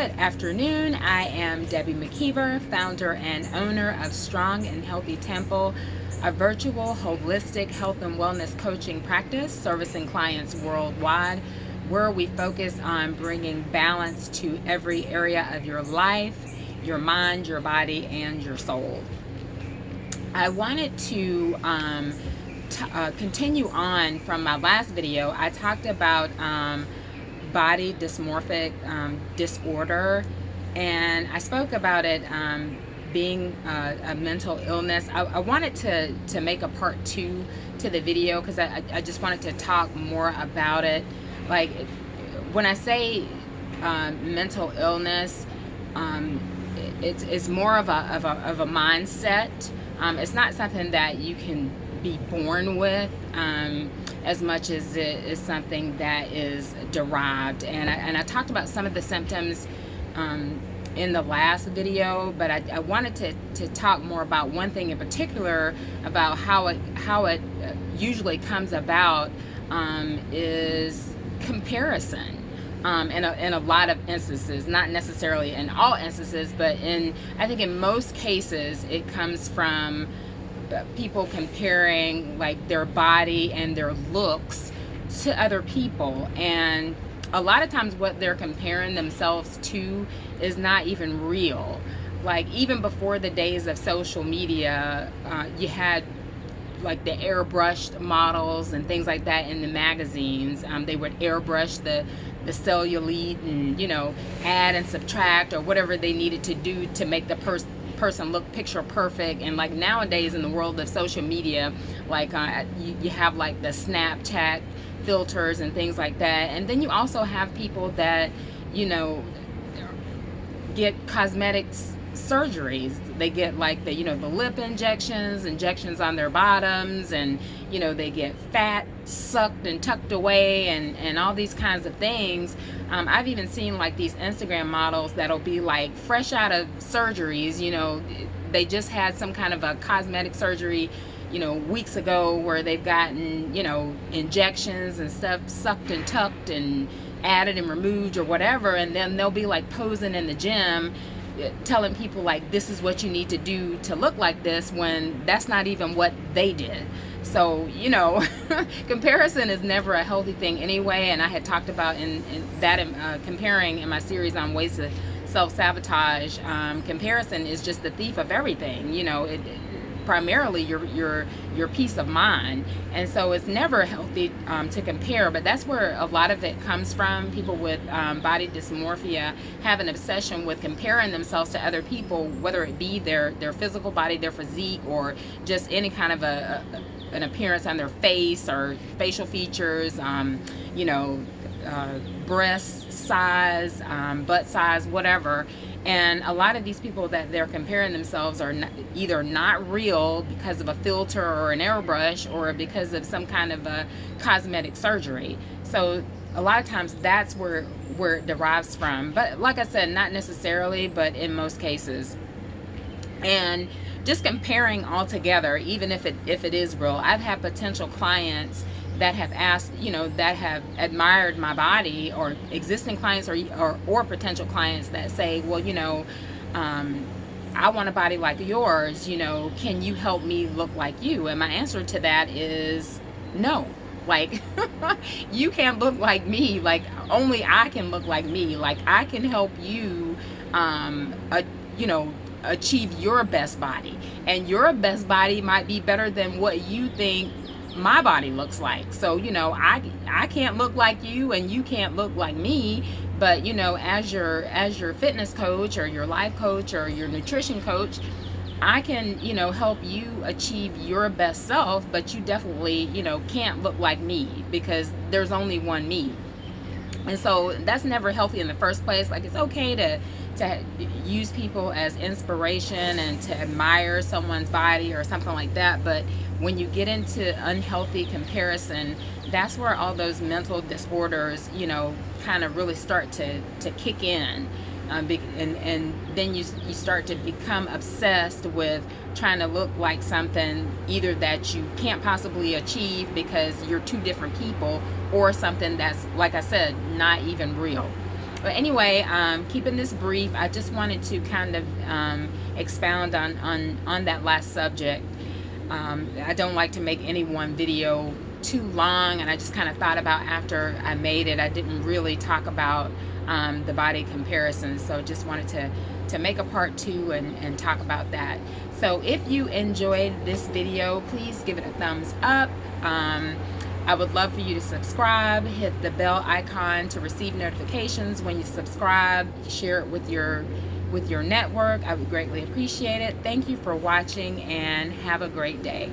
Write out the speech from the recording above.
Good afternoon. I am Debbie McKeever, founder and owner of Strong and Healthy Temple, a virtual holistic health and wellness coaching practice servicing clients worldwide, where we focus on bringing balance to every area of your life, your mind, your body, and your soul. I wanted to continue on from my last video. I talked about body dysmorphic disorder, and I spoke about it being a mental illness. I wanted to make a part 2 to the video because I just wanted to talk more about it. Like, when I say mental illness, it's more of a mindset. It's not something that you can be born with, as much as it is something that is derived. And I talked about some of the symptoms in the last video, but I wanted to talk more about one thing in particular, about how it usually comes about, is comparison. In a lot of instances, not necessarily in all instances, but I think in most cases it comes from people comparing like their body and their looks to other people. And a lot of times what they're comparing themselves to is not even real. Like, even before the days of social media, you had like the airbrushed models and things like that in the magazines. They would airbrush the cellulite and, add and subtract or whatever they needed to do to make the person look picture perfect. And like nowadays in the world of social media, like you have like the Snapchat filters and things like that. And then you also have people that get cosmetics surgeries. They get like the lip injections on their bottoms, and they get fat sucked and tucked away, and all these kinds of things. I've even seen like these Instagram models that'll be like fresh out of surgeries. They just had some kind of a cosmetic surgery weeks ago, where they've gotten injections and stuff sucked and tucked and added and removed or whatever, and then they'll be like posing in the gym telling people like, this is what you need to do to look like this, when that's not even what they did. So comparison is never a healthy thing anyway. And I had talked about comparing in my series on ways to self-sabotage. Comparison is just the thief of everything. Primarily your peace of mind. And so it's never healthy to compare. But that's where a lot of it comes from. People with body dysmorphia have an obsession with comparing themselves to other people, whether it be their physical body, their physique, or just any kind of an appearance on their face or facial features, breast size, butt size, whatever. And a lot of these people that they're comparing themselves are either not real because of a filter or an airbrush, or because of some kind of a cosmetic surgery. So a lot of times that's where it derives from. But like I said, not necessarily, but in most cases. And just comparing altogether, even if it is real. I've had potential clients that have asked, that have admired my body, or existing clients or potential clients that say, well, I want a body like yours, can you help me look like you? And my answer to that is no. Like, you can't look like me. Like, only I can look like me. Like, I can help you, achieve your best body. And your best body might be better than what you think my body looks like. So I can't look like you, and you can't look like me. But as your fitness coach, or your life coach, or your nutrition coach, I can help you achieve your best self. But you definitely can't look like me, because there's only one me. And so that's never healthy in the first place. Like, it's okay to use people as inspiration and to admire someone's body or something like that, but when you get into unhealthy comparison, that's where all those mental disorders kind of really start to kick in. And then you start to become obsessed with trying to look like something either that you can't possibly achieve because you're two different people, or something that's, like I said, not even real. But anyway, keeping this brief, I just wanted to kind of expound on that last subject. I don't like to make any one video too long, and I just kind of thought about after I made it, I didn't really talk about the body comparison, so just wanted to make a part 2 and talk about that. So if you enjoyed this video, please give it a thumbs up. I would love for you to subscribe, hit the bell icon to receive notifications when you subscribe, share it with your network. I would greatly appreciate it. Thank you for watching, and have a great day.